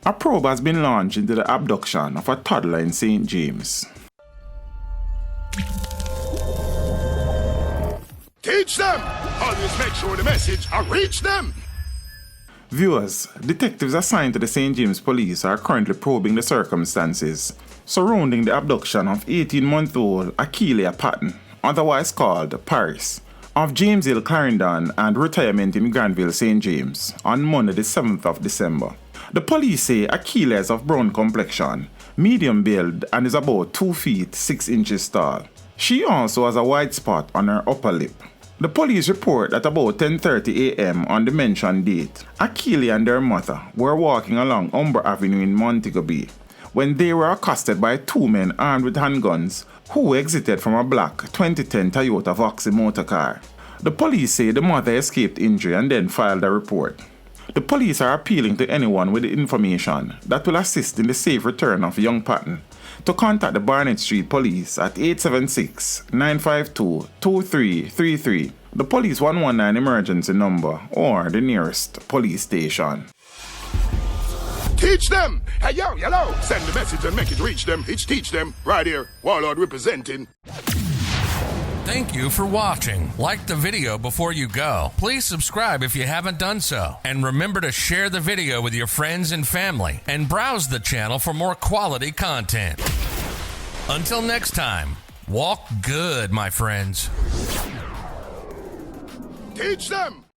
A probe has been launched into the abduction of a toddler in St. James. Teach them! Always make sure the message reach them! Viewers, detectives assigned to the St. James Police are currently probing the circumstances surrounding the abduction of 18-month-old Akeelia Patton, otherwise called Paris, of James Hill, Clarendon and retirement in Granville, St. James, on Monday the 7th of December. The police say Akeelia is of brown complexion, medium build and is about 2 feet 6 inches tall. She also has a white spot on her upper lip. The police report that about 10:30 a.m. on the mentioned date, Akeelia and their mother were walking along Umber Avenue in Montego Bay when they were accosted by 2 men armed with handguns who exited from a black 2010 Toyota Voxy motor car. The police say the mother escaped injury and then filed a report. The police are appealing to anyone with the information that will assist in the safe return of young Patton to contact the Barnett Street Police at 876-952-2333, the Police 119 emergency number, or the nearest police station. Teach them! Hey, yo, hello! Send the message and make it reach them. It's teach them. Right here, Warlord representing. Thank you for watching. Like the video before you go. Please subscribe if you haven't done so. And remember to share the video with your friends and family. And browse the channel for more quality content. Until next time, walk good, my friends. Teach them!